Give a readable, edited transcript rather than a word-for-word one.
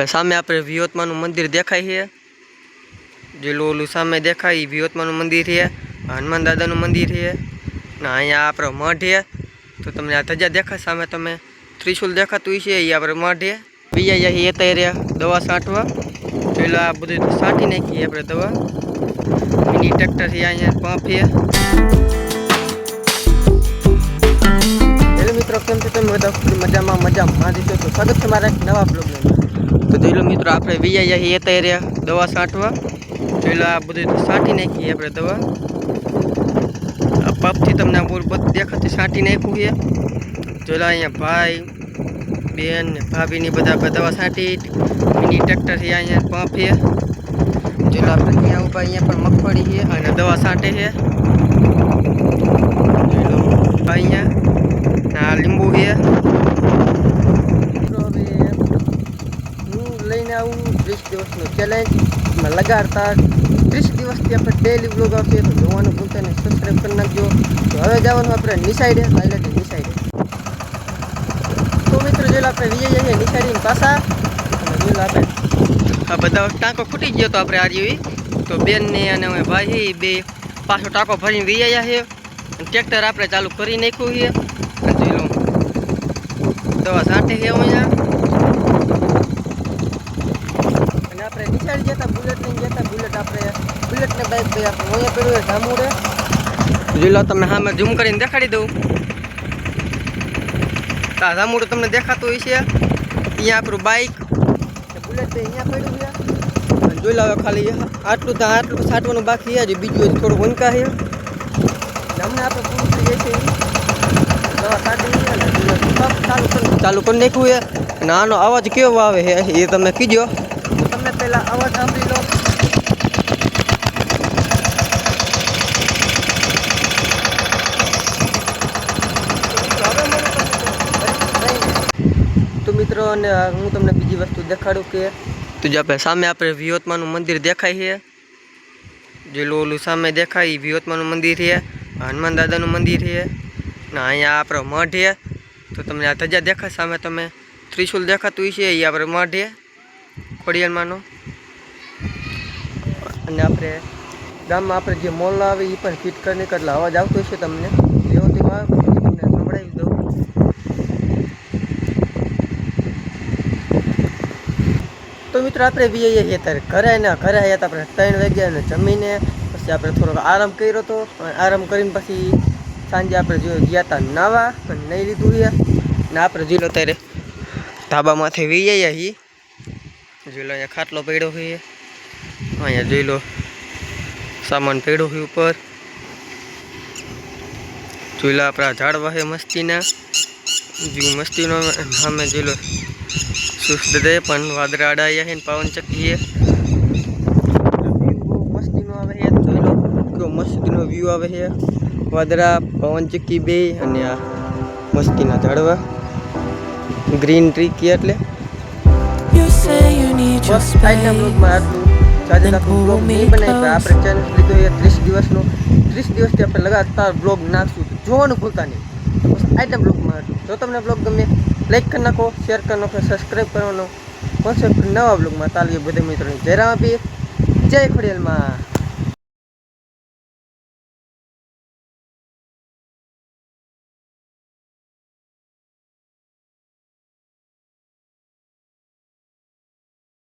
सामे आपणे विहोतमानु मंदिर देखाय है। जेलू ओलू सामे देखाय विहोतमानु मंदिर है, हनुमान दादानु मंदिर है। अहींया आपणो मठ है। तो तमने आ धजा देखाय सामे तमे त्रिशूल देखातुं हशे, ए आपणो मठ है। बीजा यही एता रह्या दवा छांटवा। पेला आ बधुं छांटी नाखी आपणे दवा। मिनी ट्रेक्टर है, अहींया पंप है। हेलो मित्रों, केम छो तमे बधा? मजामां दिशो तो स्वागत छे मारा एक नवा ब्लॉग। तो जोई लो मित्रों, आपणे वीया यही एता रह्या दवा छांटवा। पेला आ बधुं छांटी नाखी आपणे दवा। आ पंपथी तमने बधुं देखाते छांटी नाख्युं है। जोई लो अहींया भाई बेन ने भाभीनी बधा दवा छांटी। मिनी ट्रेक्टर है, अहींया पंप है। जोई लो आपणे अहींया उभा, अहींया पण मगफળી है अने दवा छांटे है। जोई लो अहींया आ લીંબુ है। लईने आऊँ 30 दिवसनो चेलेंज में लगातार 30 दिवसथी આપણે ડેલી વ્લોગ આવશે। તો જોવાનું ભૂલતા નહીં, સબસ્ક્રાઈબ કરી નાખજો। તો હવે જવાનું આપણે નિસાઈડે, હાઈલાઈટ નિસાઈડે। તો મિત્રો જો આપણે વિજય જઈએ નિસાઈડીને પાછા અને જો આપણે આ બધા ટાંકો ફૂટી ગયો તો આપણે આ જેવી તો બેન ને અને ભાઈ બે પાછો ટાંકો ભરીને વિયા છે। ટ્રેક્ટર આપણે ચાલુ કરી નાખ્યું છે। જોઈ લો દવા છાંટે છે અહીંયા। આપણે નિશાળ જતા બુલેટ લઈને જતા, બુલેટ આપણે બુલેટ ને બાઇક ભાઈ આપણે અહીંયા પડ્યું છે ધામુડે। જોઈ લો તમને સામે ઝૂમ કરીને દેખાડી દઉં। આ ધામુડું તમને દેખાતું હોય છે। અહીંયા આપણું બાઇક બુલેટ ભાઈ અહીંયા પડ્યું છે। અને જોઈ લો ખાલી આટલું છાંટવાનું બાકી છે, બીજું થોડું વંકા છે। અમને આપણે પૂરું થઈ જાય છે। દવા છાંટી ચાલુ કરી નાખ્યું છે। અને આનો અવાજ કેવો આવે છે એ તમે કીજો। તમને પહેલા અવાજ સાંભળી લો। તો મિત્રો અને હું તમને બીજી વસ્તુ દેખાડું કે તો જે આપણે સામે આપણે વિહોતમાનું મંદિર દેખાય છે। જે ઓલું સામે દેખાય એ વિહોતમાનું મંદિર છે, હનુમાન દાદાનું મંદિર છે। ને અહીંયા આપણો મઠ છે। તો તમને આ ધજા દેખાય સામે તમે ત્રિશુલ દેખાતું હશે, એ આપણો મઠ છે ખોડિયારમાંનો। અને આપણે ગામમાં આપણે જે મોલ આવે એ પણ ફિટ કરીને એટલે અવાજ આવતો હશે તમને વ્યવસ્થિતમાં તમને સંભળાવી દઉં। તો મિત્રો આપણે બી જઈએ ત્યારે ઘરે આવ્યા હતા આપણે 3 વાગ્યા અને જમીને પછી આપણે થોડોક આરામ કર્યો હતો। આરામ કરીને પછી સાંજે આપણે ગયા હતા નાવા અને નહીં લીધું છે। ને આપણે જોઈ લો ત્યારે ધાબામાંથી વી આવ્યા છીએ। જોઈ લો અહીંયા ખાટલો પડ્યો છે, અહીંયા જોઈ લો સામાન પડ્યો છે ઉપર। જોઈ લો આપણા ઝાડવા છે મસ્તીના, જીવ મસ્તીનો। સામે જોઈ લો સુસ્ત દે પણ વાદળા અડાયા છે ને પવન ચક્કી છે। મસ્તીનો આવે છે, જોઈ લો કેવો મસ્તીનો વ્યૂ આવે છે। વાદળા પવન ચક્કી બે અને આ મસ્તીના ઝાડવા ગ્રીન ટ્રી કે એટલે બસ આજના બ્લોગમાં આટલું। આજે આખું બ્લોગ નહીં બનાવી, આપણે ચેલેન્જ લીધો એ 30 દિવસનો। 30 દિવસથી આપણે લગાતાર બ્લોગ નાખશું, તો જોવાનું ભૂલતા નહીં। તો બસ આજના બ્લોગમાં આટલું। જો તમને બ્લોગ ગમે લાઈક કરી નાખો, શેર કરી નાખો, સબસ્ક્રાઈબ કરવાનો કોન્સેપ્ટ નવા બ્લોગમાં તાલીએ બધા મિત્રોની જય રામ આપીએ, જય ખોડિયારમાં।